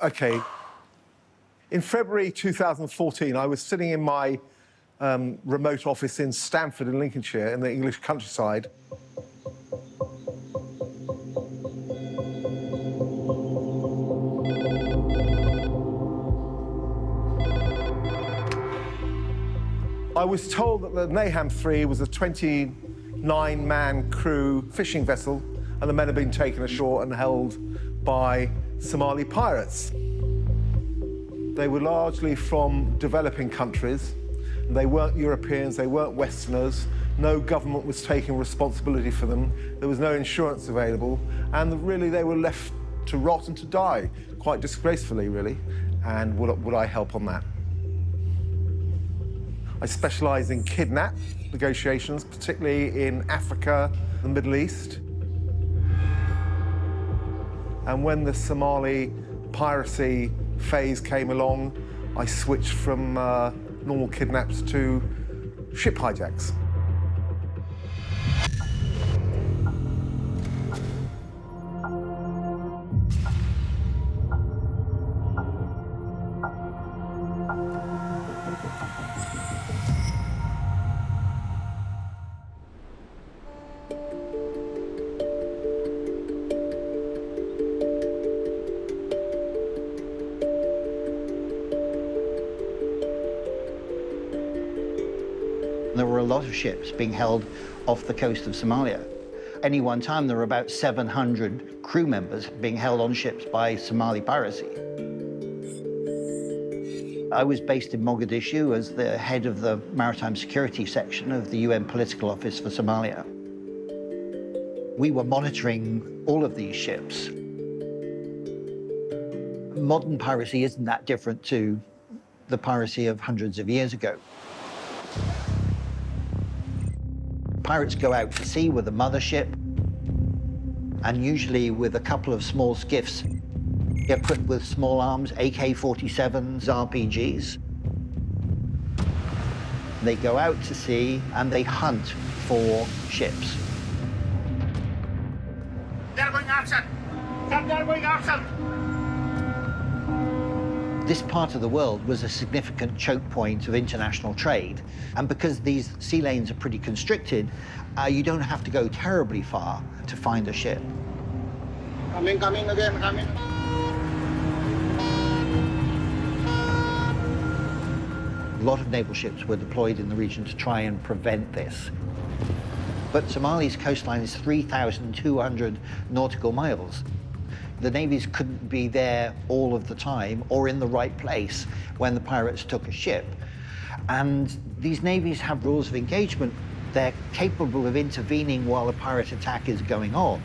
OK. In February 2014, I was sitting in my remote office in Stamford in Lincolnshire, in the English countryside. I was told that the Naham 3 was a 29-man crew fishing vessel, and the men had been taken ashore and held by Somali pirates. They were largely from developing countries. They weren't Europeans, they weren't Westerners. No government was taking responsibility for them. There was no insurance available, and really they were left to rot and to die, quite disgracefully, really. And would I help on that? I specialise in kidnap negotiations, particularly in Africa, the Middle East. And when the Somali piracy phase came along, I switched from normal kidnaps to ship hijacks. There were a lot of ships being held off the coast of Somalia. Any one time, there were about 700 crew members being held on ships by Somali piracy. I was based in Mogadishu as the head of the Maritime Security Section of the UN Political Office for Somalia. We were monitoring all of these ships. Modern piracy isn't that different to the piracy of hundreds of years ago. Pirates go out to sea with a mothership, and usually with a couple of small skiffs equipped with small arms, AK-47s, RPGs. They go out to sea and they hunt for ships. They're going action! They're going action! This part of the world was a significant choke point of international trade. And because these sea lanes are pretty constricted, you don't have to go terribly far to find a ship. Coming again, coming. A lot of naval ships were deployed in the region to try and prevent this. But Somali's coastline is 3,200 nautical miles. The navies couldn't be there all of the time or in the right place when the pirates took a ship. And these navies have rules of engagement. They're capable of intervening while a pirate attack is going on,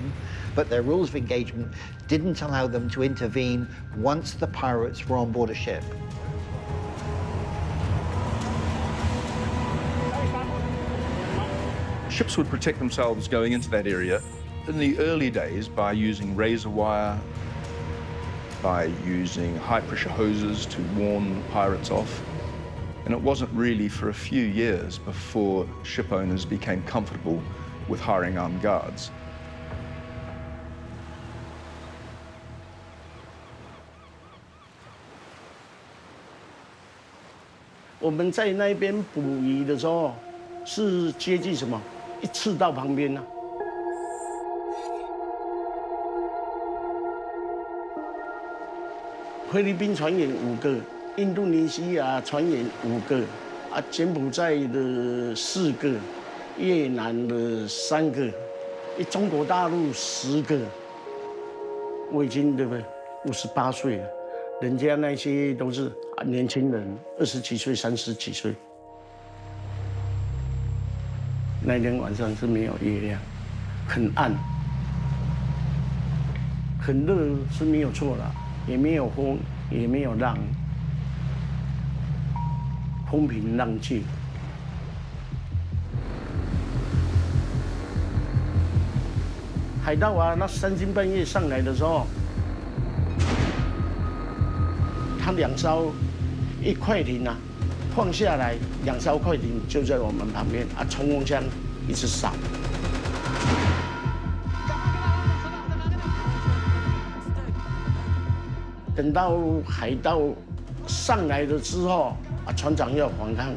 but their rules of engagement didn't allow them to intervene once the pirates were on board a ship. Ships would protect themselves going into that area in the early days by using razor wire, by using high-pressure hoses to warn pirates off. And it wasn't really for a few years before ship owners became comfortable with hiring armed guards. We们在那边捕鱼的时候，是接近什么？一赤道旁边呢。菲律宾船员5个，印度尼西亚船员5个，柬埔寨的4个，越南的3个，中国大陆10个。我已经对不对？58岁了，人家那些都是年轻人，20几岁、30几岁。那天晚上是没有月亮，很暗，很热是没有错啦。也没有风，也没有浪，风平浪静。海盗啊，那3更半夜上来的时候，他2艘一快艇啊，放下来，2艘快艇就在我们旁边冲锋枪一直扫。等到海盗上来了之后，船长要反抗，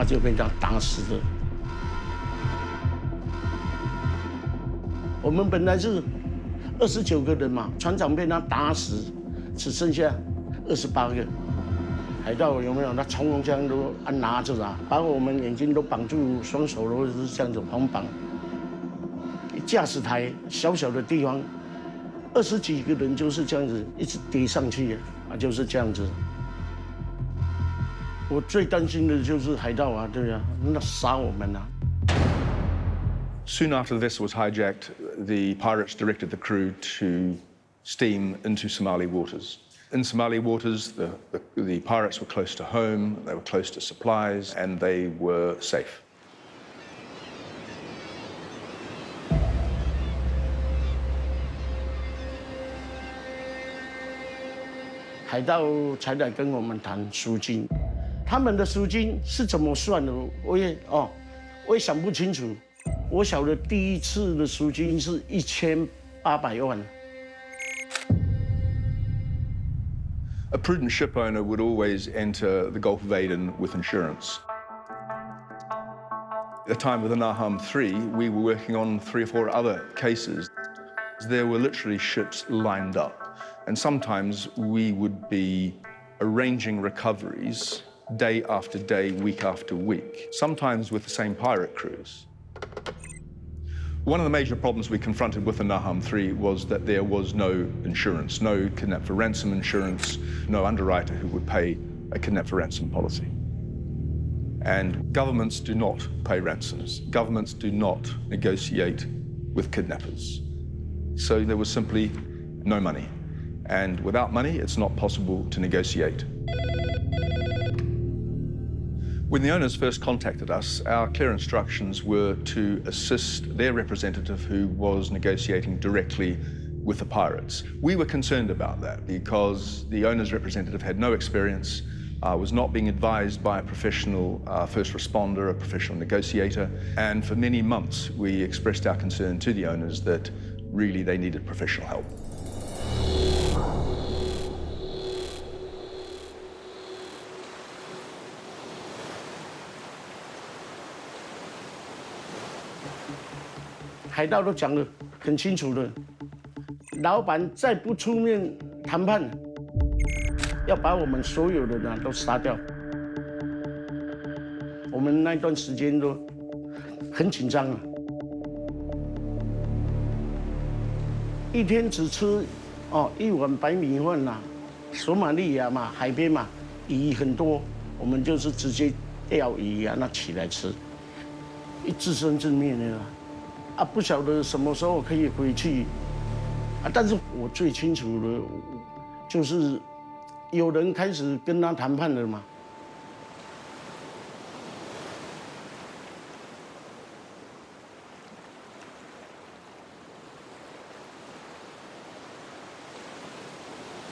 就被他打死了。我们本来是29个人嘛，船长被他打死，只剩下28个。海盗有没有？他冲锋枪都拿着把我们眼睛都绑住，双手都是这样子绑。驾驶台小小的地方，20几个人就是这样子一直叠上去就是这样子。我最担心的就是海盗对啊，那杀我们Soon after the vessel was hijacked, the pirates directed the crew to steam into Somali waters. In Somali waters, the pirates were close to home, they were close to supplies, and they were safe. 海盗才来跟我们谈赎金，他们的赎金是怎么算的？我也想不清楚。我晓得第一次的赎金是1800万。A prudent ship owner would always enter the Gulf of Aden with insurance. At the time of the Naham 3, we were working on 3 or 4 other cases. There were literally ships lined up, and sometimes we would be arranging recoveries day after day, week after week, sometimes with the same pirate crews. One of the major problems we confronted with the Naham 3 was that there was no insurance, no kidnap for ransom insurance, no underwriter who would pay a kidnap for ransom policy. And governments do not pay ransoms. Governments do not negotiate with kidnappers. So there was simply no money. And without money, it's not possible to negotiate. When the owners first contacted us, our clear instructions were to assist their representative who was negotiating directly with the pirates. We were concerned about that because the owner's representative had no experience, was not being advised by a professional first responder, a professional negotiator, and for many months we expressed our concern to the owners that really they needed professional help. 海盗都讲得很清楚了，老板再不出面谈判，要把我们所有的人都杀掉。我们那段时间都很紧张一天只吃1碗白米饭索马利亚嘛，海边嘛，鱼很多，我们就是直接钓鱼那起来吃，自生自灭的不晓得什么时候可以回去但是我最清楚的，就是有人开始跟他谈判了嘛。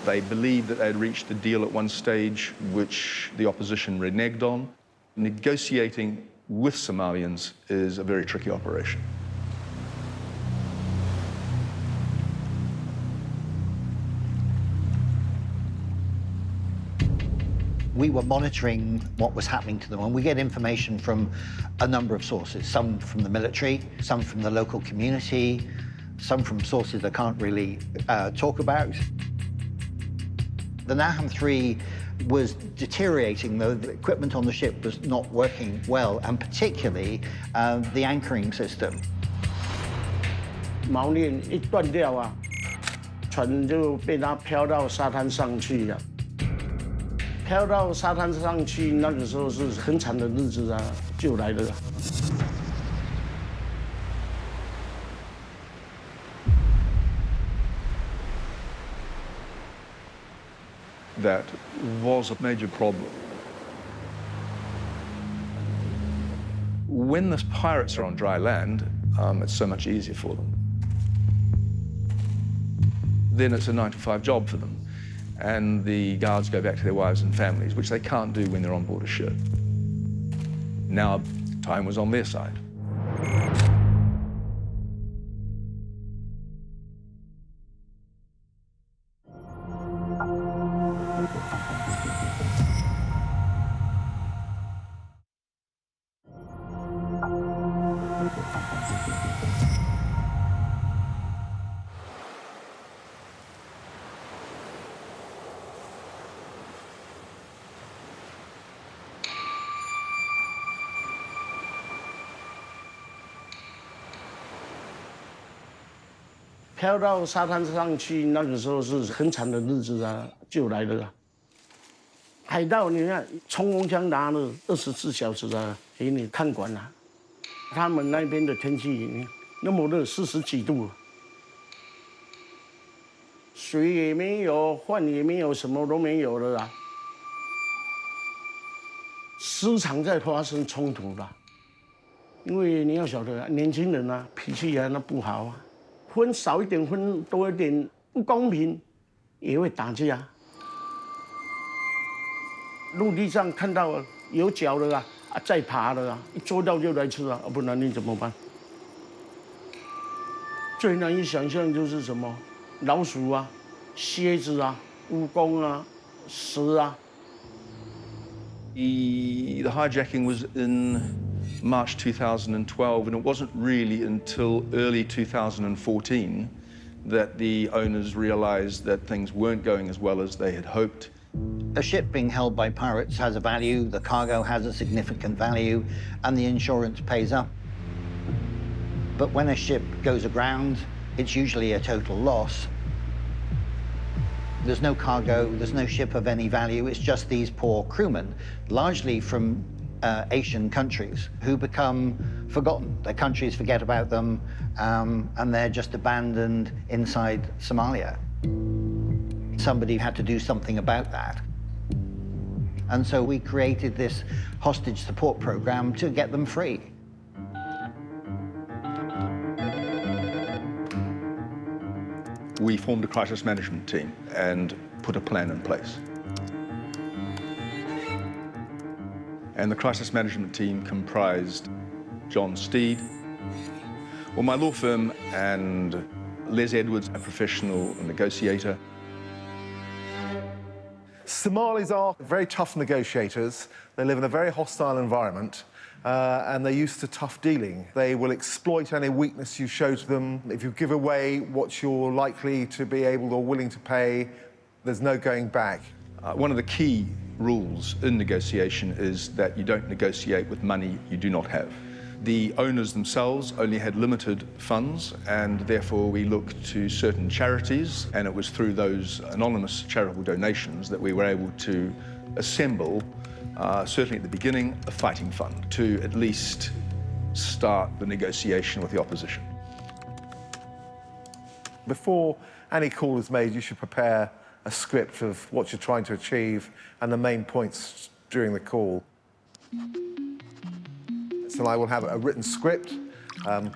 They believed that they'd reached a deal at one stage, which the opposition reneged on. Negotiating with Somalians is a very tricky operation. We were monitoring what was happening to them, and we get information from a number of sources, some from the military, some from the local community, some from sources I can't really talk about. The Naham 3 was deteriorating, though the equipment on the ship was not working well, and particularly the anchoring system. 锚链一断掉船就被它飘到沙滩上去了。飘到沙滩上去，那个时候是很惨的日子就来了。That was a major problem. When the pirates are on dry land, it's so much easier for them. Then it's a 9-to-5 job for them. And the guards go back to their wives and families, which they can't do when they're on board a ship. Now, time was on their side. 飘到沙滩上去，那个时候是很惨的日子啊，就来了啊。海盗，你看冲锋枪拿了24小时啊，给你看管啊。他们那边的天气那么热，40几度，水也没有，饭也没有，什么都没有了啊。时常在发生冲突啦，因为你要晓得，年轻人啊，脾气啊那不好啊。分少一点，分多一点，不公平，也会打架。陆地上看到有脚的啊，再爬的啊，一捉到就来吃啊，不然你怎么办？最难以想象就是什么老鼠啊、蝎子啊、蜈蚣啊、蛇啊。The hijacking was in March 2012, and it wasn't really until early 2014 that the owners realized that things weren't going as well as they had hoped. A ship being held by pirates has a value, the cargo has a significant value, and the insurance pays up. But when a ship goes aground, it's usually a total loss. There's no cargo, there's no ship of any value, it's just these poor crewmen, largely from Asian countries, who become forgotten. Their countries forget about them, and they're just abandoned inside Somalia. Somebody had to do something about that. And so we created this hostage support program to get them free. We formed a crisis management team and put a plan in place. And the crisis management team comprised John Steed, well, my law firm, and Les Edwards, a professional negotiator. Somalis are very tough negotiators. They live in a very hostile environment, and they're used to tough dealing. They will exploit any weakness you show to them. If you give away what you're likely to be able or willing to pay, there's no going back. One of the key rules in negotiation is that you don't negotiate with money you do not have. The owners themselves only had limited funds, and therefore we looked to certain charities, and it was through those anonymous charitable donations that we were able to assemble, certainly at the beginning, a fighting fund to at least start the negotiation with the opposition. Before Any call is made, you should prepare a script of what you're trying to achieve and the main points during the call. So I will have a written script,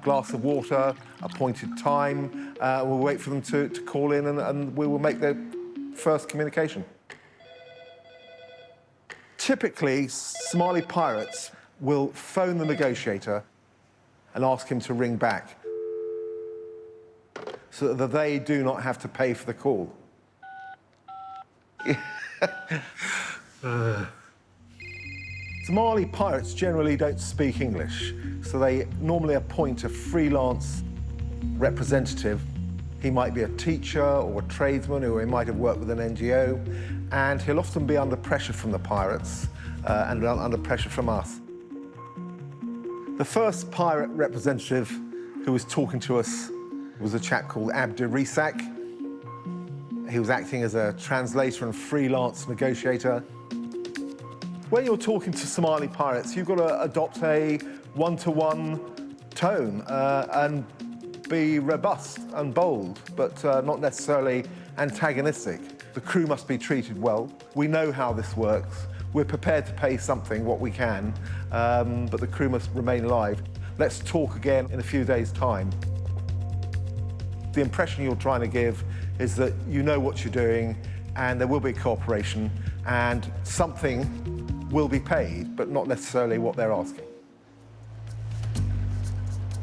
glass of water, appointed time. We'll wait for them to call in, and we will make their first communication. Typically, Somali pirates will phone the negotiator and ask him to ring back so that they do not have to pay for the call. Somali pirates generally don't speak English, so they normally appoint a freelance representative. He might be a teacher or a tradesman, or he might have worked with an NGO, and he'll often be under pressure from the pirates and under pressure from us. The first pirate representative who was talking to us was a chap called Abdul Razak. He was acting as a translator and freelance negotiator. When you're talking to Somali pirates, you've got to adopt a one-to-one tone and be robust and bold, but not necessarily antagonistic. The crew must be treated well. We know how this works. We're prepared to pay something, what we can, but the crew must remain alive. Let's talk again in a few days' time. The impression you're trying to give is that you know what you're doing, and there will be cooperation, and something will be paid, but not necessarily what they're asking.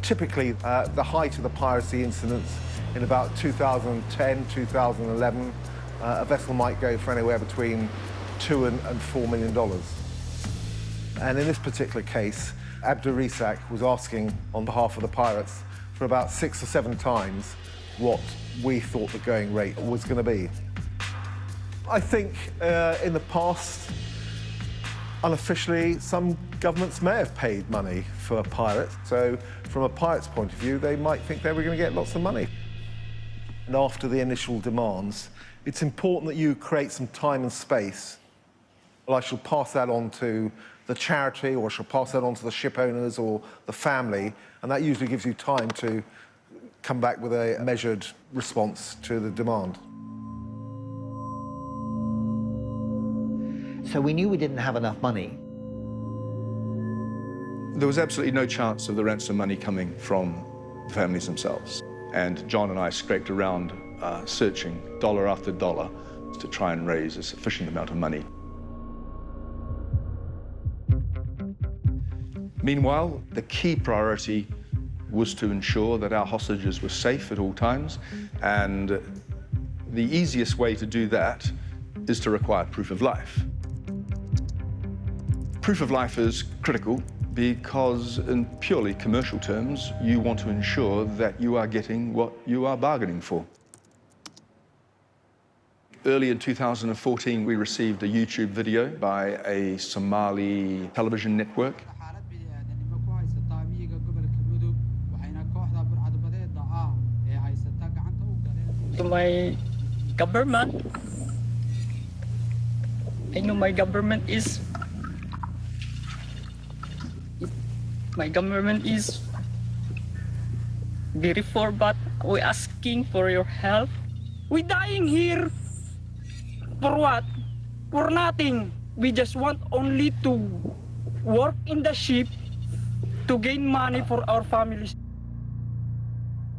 Typically, the height of the piracy incidents in about 2010, 2011, a vessel might go for anywhere between $2 and $4 million. And in this particular case, Abdul Razak was asking on behalf of the pirates for about 6 or 7 times what we thought the going rate was going to be. I think in the past, unofficially, some governments may have paid money for pirates. So from a pirate's point of view, they might think they were going to get lots of money. And after the initial demands, it's important that you create some time and space. Well, I shall pass that on to the charity, or I shall pass that on to the ship owners or the family, and that usually gives you time to come back with a measured response to the demand. So we knew we didn't have enough money. There was absolutely no chance of the ransom money coming from the families themselves. And John and I scraped around searching dollar after dollar to try and raise a sufficient amount of money. Meanwhile, the key priority was to ensure that our hostages were safe at all times, and the easiest way to do that is to require proof of life. Proof of life is critical because, in purely commercial terms, you want to ensure that you are getting what you are bargaining for. Early in 2014, we received a YouTube video by a Somali television network. To my government, I know my government is very poor, but we're asking for your help. We're dying here for what? For nothing. We just want only to work in the ship to gain money for our families.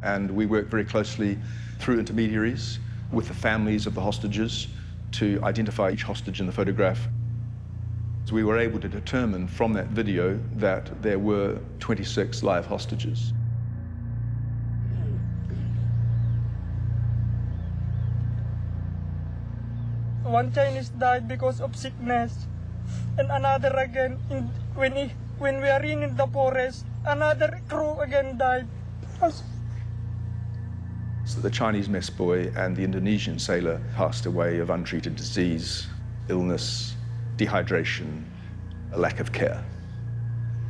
And we work very closely through intermediaries with the families of the hostages to identify each hostage in the photograph. So we were able to determine from that video that there were 26 live hostages. One Chinese died because of sickness, and another again when we are in the forest, another crew again died. So the Chinese mess boy and the Indonesian sailor passed away of untreated disease, illness, dehydration, a lack of care.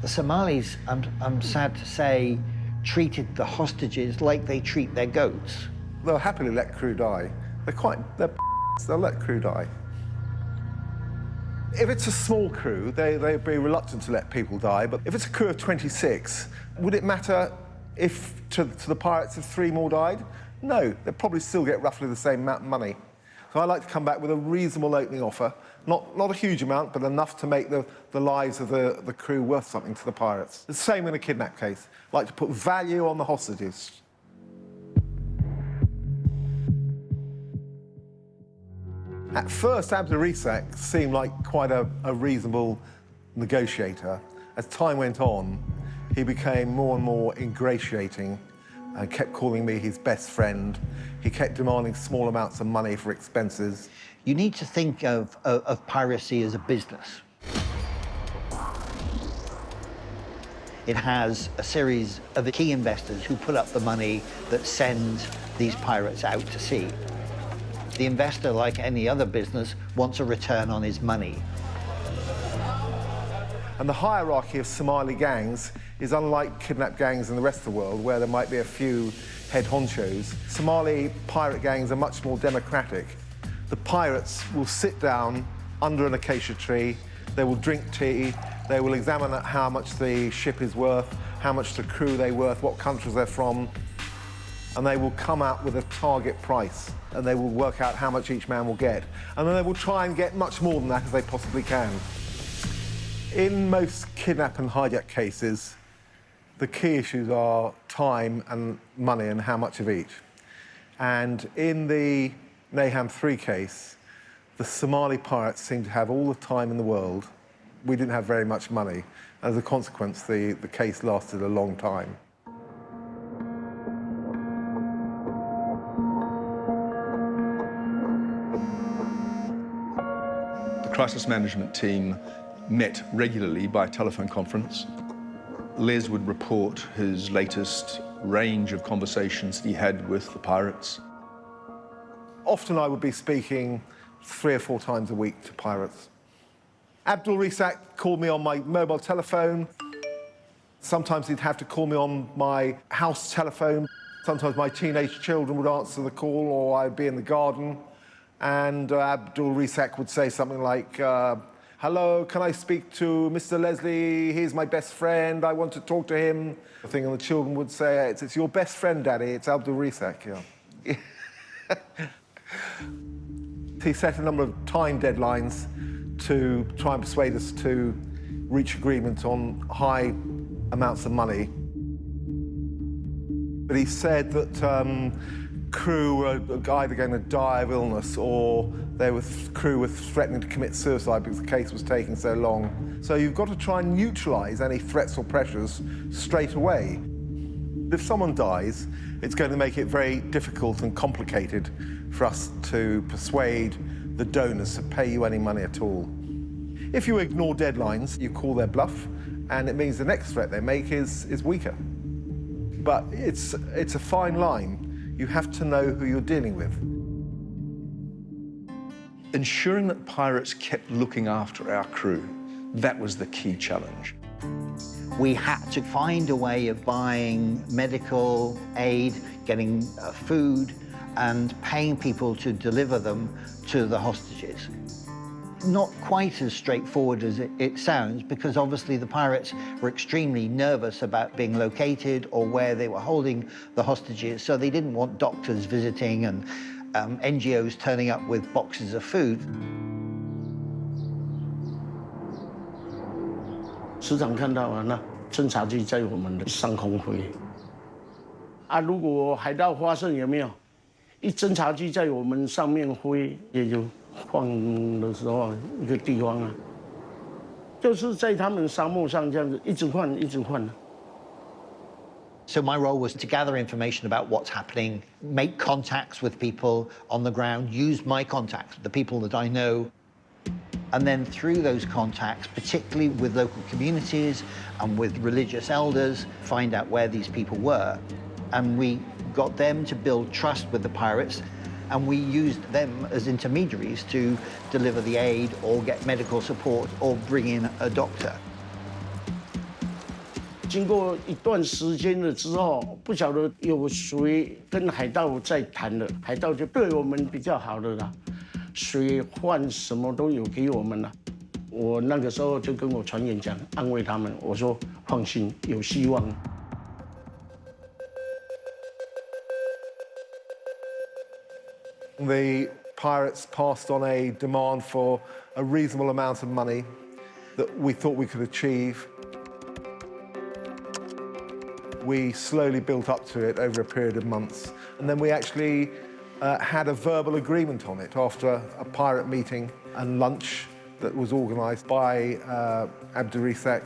The Somalis, I'm sad to say, treated the hostages like they treat their goats. They'll happily let crew die. They'll let crew die. If it's a small crew, they'd be reluctant to let people die, but if it's a crew of 26, would it matter if to the pirates if 3 more died? No, they'd probably still get roughly the same amount of money. So I like to come back with a reasonable opening offer, not a huge amount, but enough to make the lives of the crew worth something to the pirates. It's the same in a kidnap case. I like to put value on the hostages. At first, Abdul Razak seemed like quite a reasonable negotiator. As time went on, he became more and more ingratiating and kept calling me his best friend. He kept demanding small amounts of money for expenses. You need to think of piracy as a business. It has a series of key investors who put up the money that send these pirates out to sea. The investor, like any other business, wants a return on his money. And the hierarchy of Somali gangs is unlike kidnap gangs in the rest of the world, where there might be a few head honchos. Somali pirate gangs are much more democratic. The pirates will sit down under an acacia tree, they will drink tea, they will examine how much the ship is worth, how much the crew they're worth, what countries they're from, and they will come out with a target price, and they will work out how much each man will get. And then they will try and get much more than that as they possibly can. In most kidnap and hijack cases, the key issues are time and money and how much of each. And in the Naham 3 case, the Somali pirates seemed to have all the time in the world. We didn't have very much money. As a consequence, the case lasted a long time. The crisis management team met regularly by telephone conference. Les would report his latest range of conversations that he had with the pirates. Often I would be speaking 3 or 4 times a week to pirates. Abdul Razak called me on my mobile telephone. Sometimes he'd have to call me on my house telephone. Sometimes my teenage children would answer the call, or I'd be in the garden, and Abdul Razak would say something like, hello, can I speak to Mr. Leslie? He's my best friend. I want to talk to him. I think, and the children would say, it's your best friend, Daddy. It's Abdul Razak, yeah. He set a number of time deadlines to try and persuade us to reach agreement on high amounts of money. But he said that crew were either going to die of illness, or crew were threatening to commit suicide because the case was taking so long. So you've got to try and neutralise any threats or pressures straight away. If someone dies, it's going to make it very difficult and complicated for us to persuade the donors to pay you any money at all. If you ignore deadlines, you call their bluff, and it means the next threat they make is weaker. But it's a fine line. You have to know who you're dealing with. Ensuring that pirates kept looking after our crew, that was the key challenge. We had to find a way of buying medical aid, getting food, and paying people to deliver them to the hostages. Not quite as straightforward as it sounds, because obviously the pirates were extremely nervous about being located or where they were holding the hostages, so they didn't want doctors visiting and NGOs turning up with boxes of food. 时常看到啊，那侦察机在我们的上空飞。啊，如果海盗发生有没有？一侦察机在我们上面飞，也就放的时候一个地方啊，就是在他们沙漠上这样子一直换，一直换啊。 So my role was to gather information about what's happening, make contacts with people on the ground, use my contacts, the people that I know, and then through those contacts, particularly with local communities and with religious elders, find out where these people were. And we got them to build trust with the pirates, and we used them as intermediaries to deliver the aid or get medical support or bring in a doctor. 经过一段时间了之后，不晓得有谁跟海盗在谈了，海盗就对我们比较好了啦，水饭什么都有给我们了。我那个时候就跟我船员讲，安慰他们，我说放心，有希望。 The pirates passed on a demand for a reasonable amount of money that we thought we could achieve. We slowly built up to it over a period of months, and then we actually had a verbal agreement on it after a pirate meeting and lunch that was organised by Abdul Razak.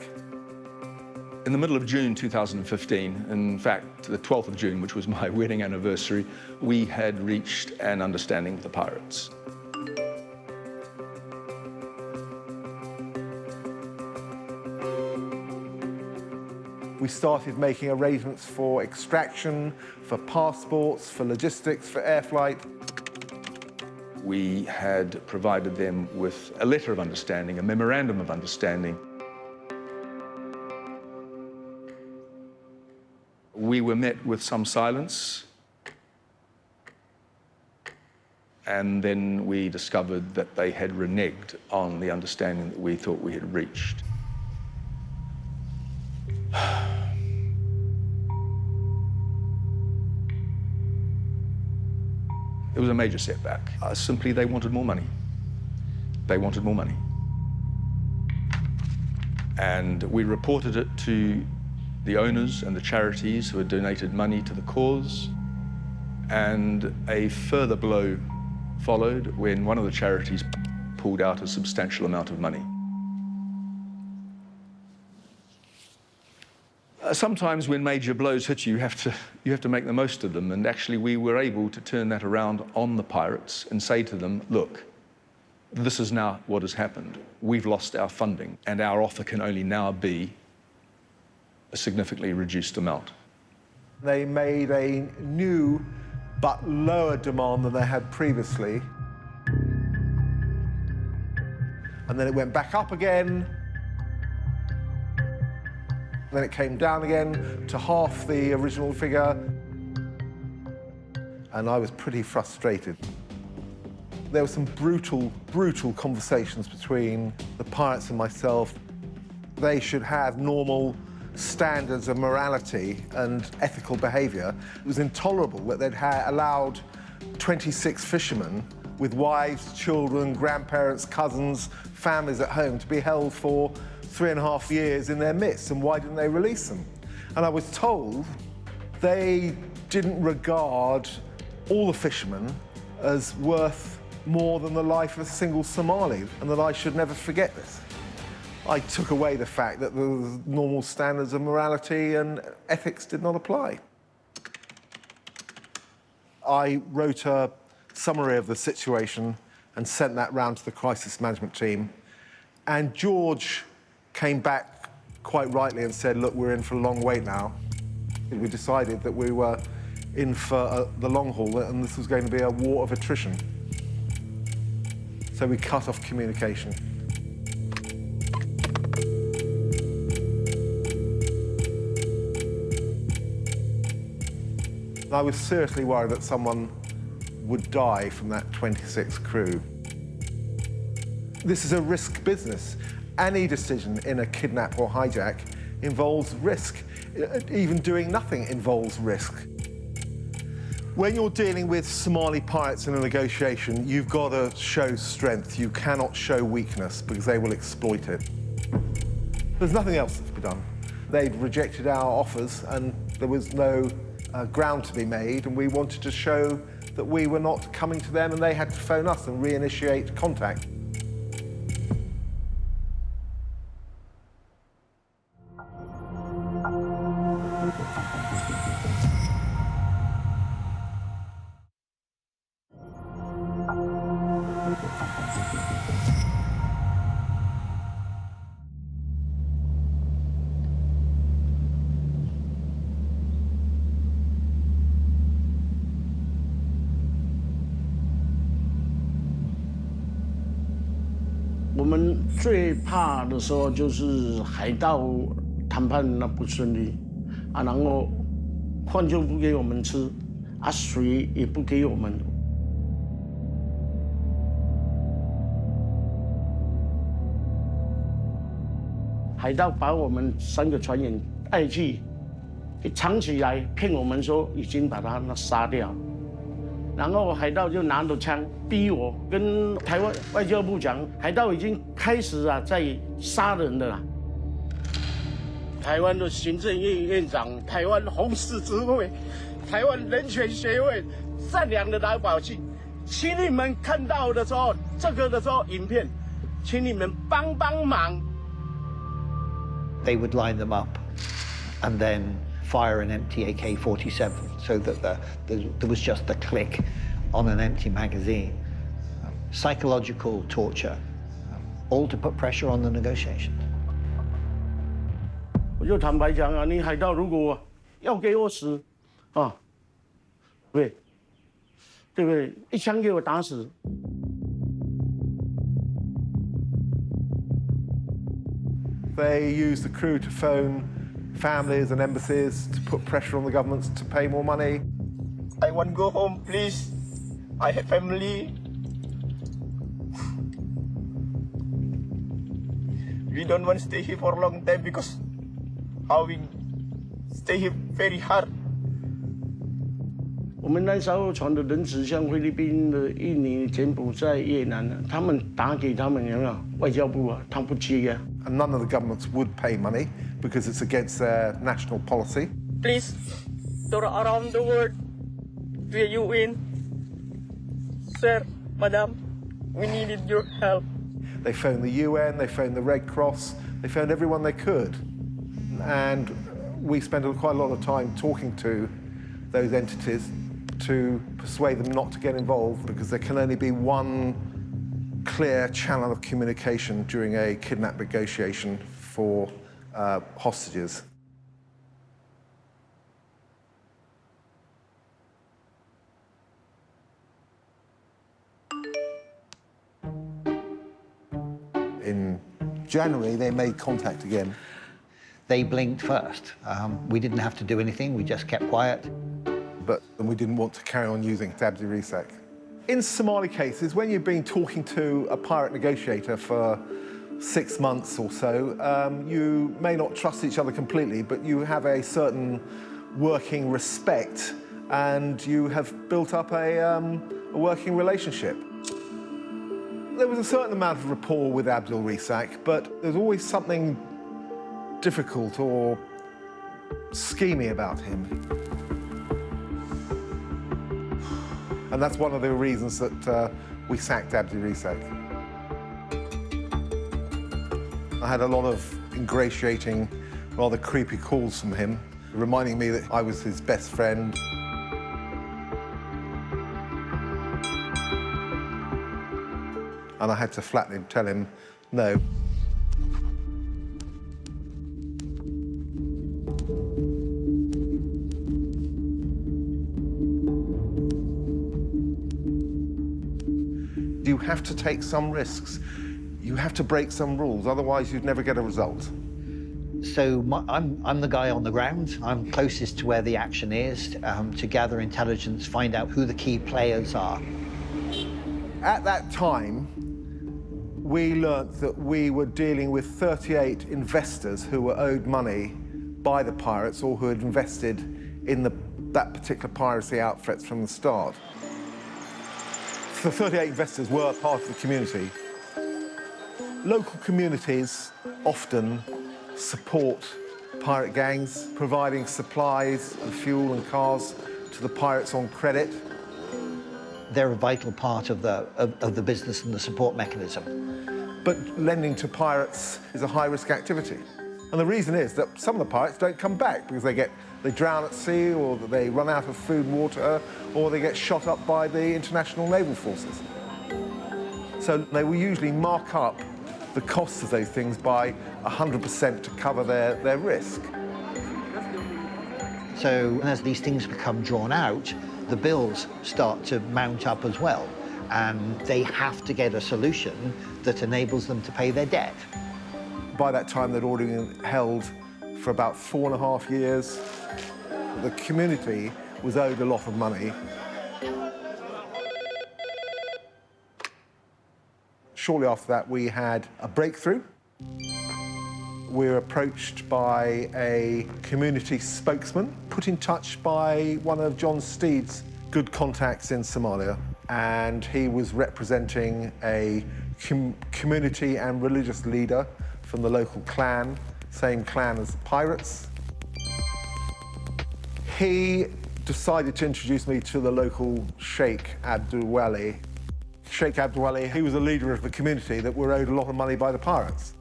In the middle of June 2015, in fact, the 12th of June, which was my wedding anniversary, we had reached an understanding with the pirates. We started making arrangements for extraction, for passports, for logistics, for air flight. We had provided them with a letter of understanding, a memorandum of understanding. We were met with some silence, and then we discovered that they had reneged on the understanding that we thought we had reached. It was a major setback. Simply, they wanted more money. They wanted more money. And we reported it to the owners and the charities who had donated money to the cause. And a further blow followed when one of the charities pulled out a substantial amount of money. Sometimes when major blows hit you, you have to make the most of them. And actually, we were able to turn that around on the pirates and say to them, look, this is now what has happened. We've lost our funding, and our offer can only now be a significantly reduced amount. They made a new but lower demand than they had previously. And then it went back up again. Then it came down again to half the original figure. And I was pretty frustrated. There were some brutal conversations between the pirates and myself. They should have normal standards of morality and ethical behaviour. It was intolerable that they'd allowed 26 fishermen with wives, children, grandparents, cousins, families at home to be held for 3.5 years in their midst, and why didn't they release them? And I was told they didn't regard all the fishermen as worth more than the life of a single Somali, and that I should never forget this. I took away the fact that the normal standards of morality and ethics did not apply. I wrote a summary of the situation and sent that round to the crisis management team. And George came back quite rightly and said, look, we're in for a long wait now. We decided that we were in for the long haul and this was going to be a war of attrition. So we cut off communication. I was seriously worried that someone would die from that 26 crew. This is a risk business. Any decision in a kidnap or hijack involves risk. Even doing nothing involves risk. When you're dealing with Somali pirates in a negotiation, you've got to show strength. You cannot show weakness because they will exploit it. There's nothing else to be done. They'd rejected our offers and there was no ground to be made, and we wanted to show that we were not coming to them and they had to phone us and reinitiate contact.我们最怕的时候就是海盗谈判那不顺利啊，然后饭就不给我们吃啊，水也不给我们。海盗把我们3个船员带去，藏起来，骗我们说已经把他杀掉。然后海盗就拿着枪逼我，跟台湾外交部讲，海盗已经开始在杀人的啦。台湾的行政院院长、台湾红十字会、台湾人权协会善良的老百姓，请你们看到的时候，这个的时候影片，请你们帮帮忙。They would line them up and then fire an empty AK-47 so that there was just the click on an empty magazine. Psychological torture, all to put pressure on the negotiations. 我就坦白讲啊，你海盗如果要给我死，啊，对不对？一枪给我打死。They used the crew to phone families and embassies to put pressure on the governments to pay more money. I want to go home, please. I have family. We don't want to stay here for a long time because how we stay here very hard. 我们那艘船的人质像菲律宾的、印尼、柬埔寨、越南啊，他们打给他们有没有外交部啊，他不接啊。And none of the governments would pay money because it's against their national policy. Please, to around the world, to the UN. Sir, Madam, we needed your help. They phoned the UN, they phoned the Red Cross, they phoned everyone they could. And we spent quite a lot of time talking to those entities to persuade them not to get involved because there can only be one clear channel of communication during a kidnap negotiation for hostages. in January, they made contact again. They blinked first. We didn't have to do anything, we just kept quiet. But we didn't want to carry on using Abdul Razak. In Somali cases, when you've been talking to a pirate negotiator for 6 months or so, you may not trust each other completely, but you have a certain working respect and you have built up a working relationship. There was a certain amount of rapport with Abdul Razak, but there's always something difficult or schemy about him. And that's one of the reasons that we sacked Abdul Razak. I had a lot of ingratiating, rather creepy calls from him, reminding me that I was his best friend. And I had to flatly tell him no. You have to take some risks. You have to break some rules, otherwise you'd never get a result. So I'm the guy on the ground. I'm closest to where the action is, to gather intelligence, find out who the key players are. At that time, we learnt that we were dealing with 38 investors who were owed money by the pirates or who had invested in that particular piracy outfits from the start. The 38 investors were part of the community. Local communities often support pirate gangs, providing supplies and fuel and cars to the pirates on credit. They're a vital part of the business and the support mechanism. But lending to pirates is a high-risk activity. And the reason is that some of the pirates don't come back because they drown at sea, or they run out of food and water, or they get shot up by the international naval forces. So they will usually mark up the costs of those things by 100% to cover their risk. So as these things become drawn out, the bills start to mount up as well, and they have to get a solution that enables them to pay their debt. By that time, they'd already been held for about 4.5 years. The community was owed a lot of money. Shortly after that, we had a breakthrough. We were approached by a community spokesman, put in touch by one of John Steed's good contacts in Somalia, and he was representing a community and religious leader from the local clan, same clan as the pirates. He decided to introduce me to the local Sheikh Abdul Ali. Sheikh Abdul Ali, he was a leader of the community that were owed a lot of money by the pirates.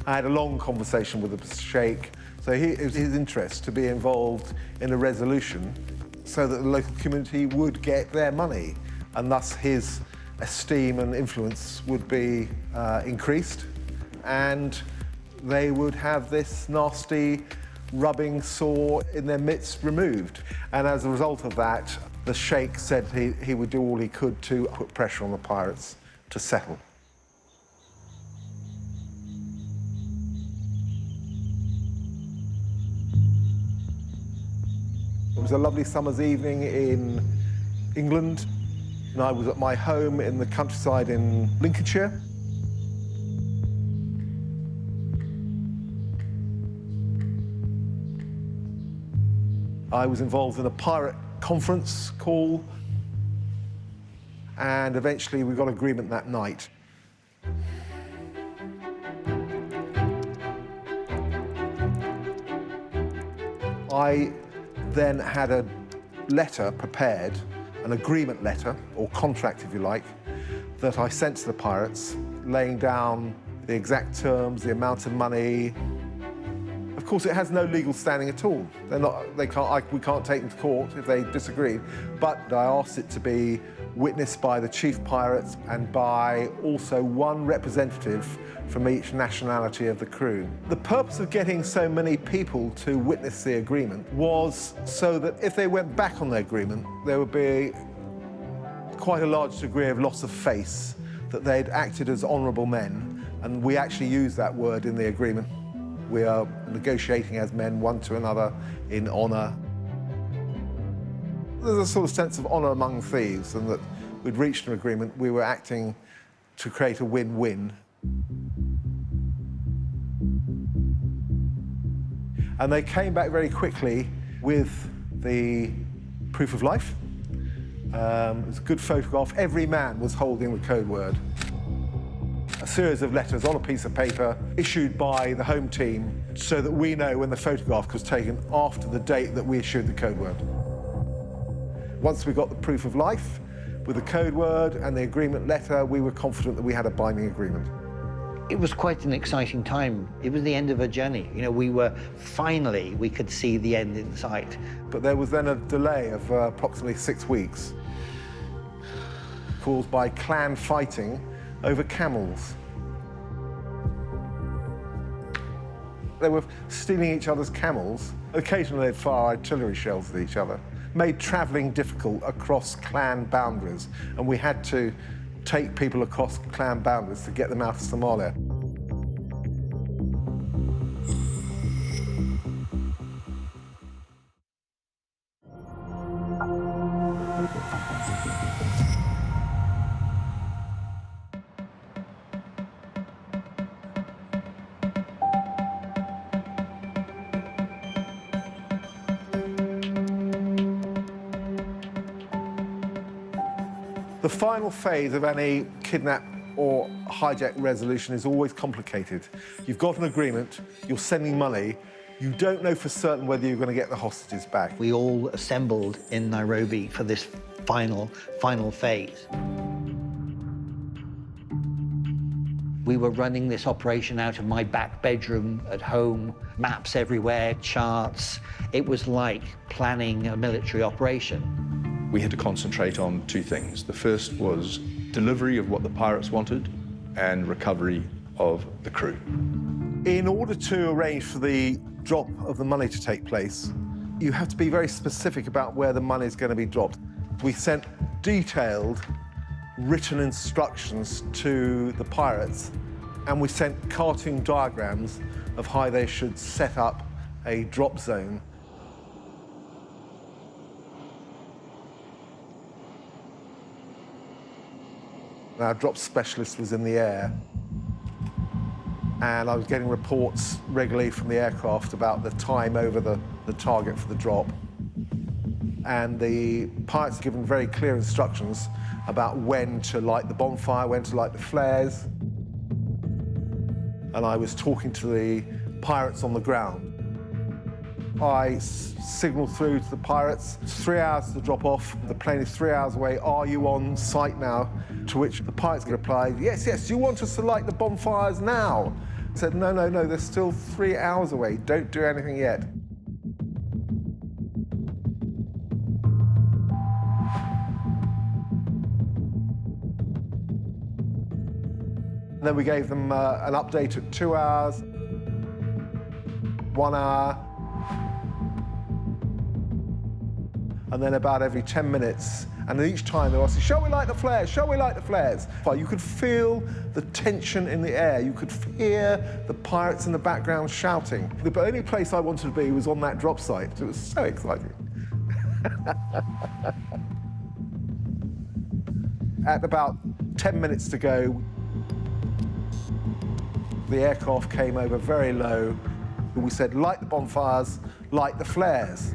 I had a long conversation with the Sheikh, so it was his interest to be involved in a resolution so that the local community would get their money, and thus his esteem and influence would be increased, and they would have this nasty rubbing sore in their midst removed. And as a result of that, the Sheikh said he would do all he could to put pressure on the pirates to settle. It was a lovely summer's evening in England, and I was at my home in the countryside in Lincolnshire. I was involved in a pirate conference call, and eventually we got agreement that night. I then had a letter prepared, an agreement letter, or contract if you like, that I sent to the pirates, laying down the exact terms, the amount of money. Of course, it has no legal standing at all. We can't take them to court if they disagree. But I asked it to be witnessed by the chief pirates and by also one representative from each nationality of the crew. The purpose of getting so many people to witness the agreement was so that if they went back on the agreement, there would be quite a large degree of loss of face, that they'd acted as honourable men, And we actually use that word in the agreement. We are negotiating as men, one to another, in honour. There's a sort of sense of honour among thieves, and that we'd reached an agreement. We were acting to create a win-win. And they came back very quickly with the proof of life. It was a good photograph. Every man was holding the code word. A series of letters on a piece of paper issued by the home team so that we know when the photograph was taken after the date that we issued the code word. Once we got the proof of life with the code word and the agreement letter, we were confident that we had a binding agreement. It was quite an exciting time. It was the end of a journey. You know, we could see the end in sight. But there was then a delay of approximately 6 weeks, caused by clan fighting over camels. They were stealing each other's camels. Occasionally they'd fire artillery shells at each other, made travelling difficult across clan boundaries, and we had to take people across clan boundaries to get them out of Somalia. The final phase of any kidnap or hijack resolution is always complicated. You've got an agreement, you're sending money, you don't know for certain whether you're going to get the hostages back. We all assembled in Nairobi for this final phase. We were running this operation out of my back bedroom at home, maps everywhere, charts. It was like planning a military operation. We had to concentrate on two things. The first was delivery of what the pirates wanted and recovery of the crew. In order to arrange for the drop of the money to take place, you have to be very specific about where the money is going to be dropped. We sent detailed written instructions to the pirates, and we sent cartoon diagrams of how they should set up a drop zone. Our drop specialist was in the air, and I was getting reports regularly from the aircraft about the time over the target for the drop. And the pirates were given very clear instructions about when to light the bonfire, when to light the flares. And I was talking to the pirates on the ground. I signaled through to the pirates, it's 3 hours to drop off, the plane is 3 hours away, are you on site now? To which the pirates replied, yes, yes, do you want us to light the bonfires now? I said, no, no, no, they're still 3 hours away, don't do anything yet. And then we gave them an update at 2 hours, 1 hour, and then about every 10 minutes, and each time they were asking, shall we light the flares, shall we light the flares? But you could feel the tension in the air. You could hear the pirates in the background shouting. The only place I wanted to be was on that drop site. It was so exciting. At about 10 minutes to go, the aircraft came over very low. We said, light the bonfires, light the flares.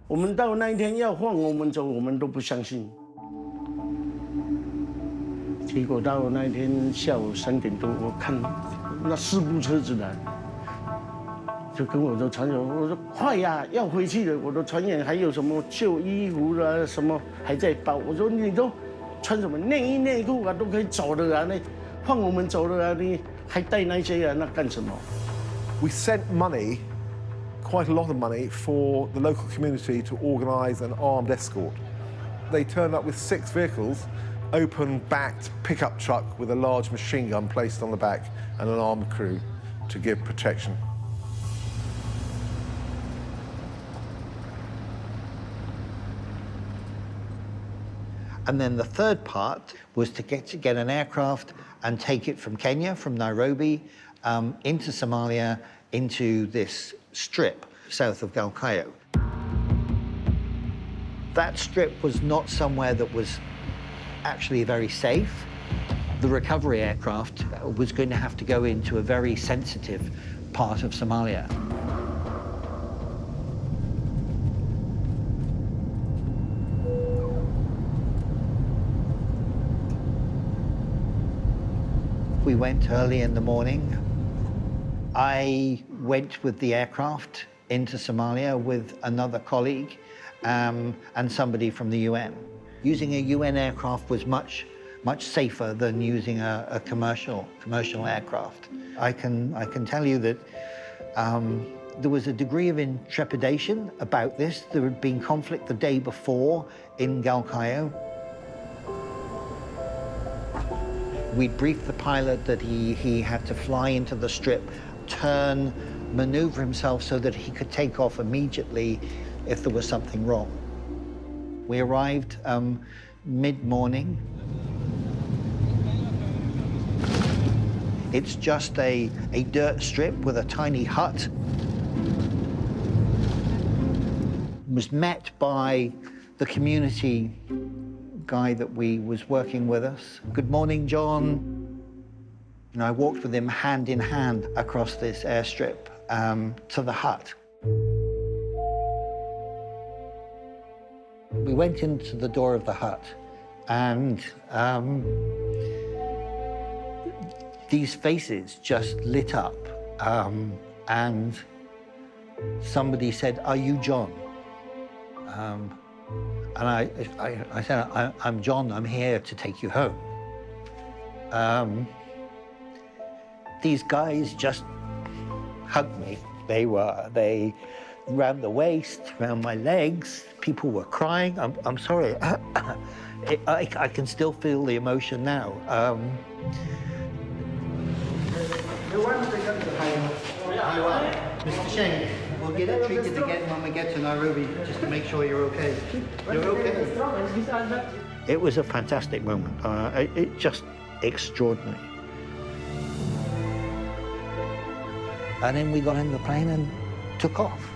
我们到那一天要放我们走，我们都不相信。结果到那一天下午3点多，我看那4部车子来，就跟我的船员我说快呀，要回去了。我的船员还有什么旧衣服啦，什么还在包。我说你都穿什么内衣内裤啊，都可以走了啊，那放我们走了啊，你还带那些啊，那干什么？ We sent money quite a lot of money for the local community to organise an armed escort. They turned up with 6 vehicles, open-backed pickup truck with a large machine gun placed on the back and an armed crew to give protection. And then the third part was to get an aircraft and take it from Kenya, from Nairobi, into Somalia, into this strip south of Galkayo. That strip was not somewhere that was actually very safe. The recovery aircraft was going to have to go into a very sensitive part of Somalia. We went early in the morning. I went with the aircraft into Somalia with another colleague and somebody from the UN. Using a UN aircraft was much safer than using a commercial aircraft. I can tell you that there was a degree of intrepidation about this. There had been conflict the day before in Galkayo. We briefed the pilot that he had to fly into the strip, turn, maneuver himself so that he could take off immediately if there was something wrong. We arrived mid-morning. It's just a dirt strip with a tiny hut. Was met by the community guy that was working with us. Good morning, John. And I walked with him hand in hand across this airstrip to the hut. We went into the door of the hut, and these faces just lit up, and somebody said, "Are you John?" And I said, I'm John, I'm here to take you home. These guys just hugged me. They round the waist, round my legs. People were crying. I'm sorry. I can still feel the emotion now. Mr. Sheikh, we'll get it treated again when we get to Nairobi, just to make sure you're okay. You're okay? It was a fantastic moment. It just extraordinary. And then we got in the plane and took off.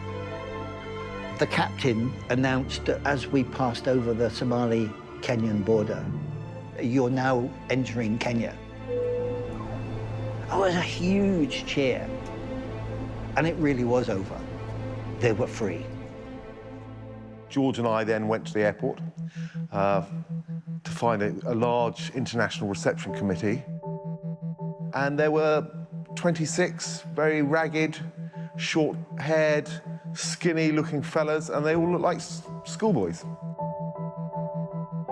The captain announced as we passed over the Somali-Kenyan border, "You're now entering Kenya." It was a huge cheer. And it really was over. They were free. George and I then went to the airport to find a large international reception committee. And there were 26 very ragged, short-haired, skinny-looking fellas, and they all looked like schoolboys.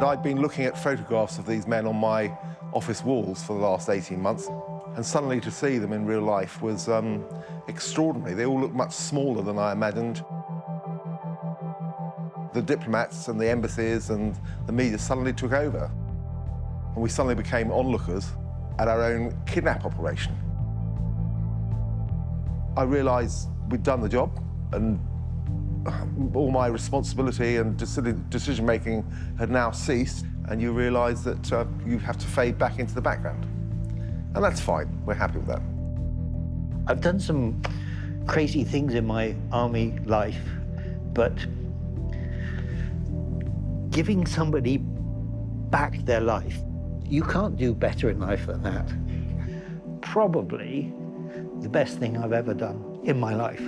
I'd been looking at photographs of these men on my office walls for the last 18 months, and suddenly to see them in real life was extraordinary. They all looked much smaller than I imagined. The diplomats and the embassies and the media suddenly took over, and we suddenly became onlookers at our own kidnap operation. I realised we'd done the job, and all my responsibility and decision-making had now ceased, and you realise that you have to fade back into the background. And that's fine. We're happy with that. I've done some crazy things in my army life, but giving somebody back their life, you can't do better in life than that. Probably the best thing I've ever done in my life.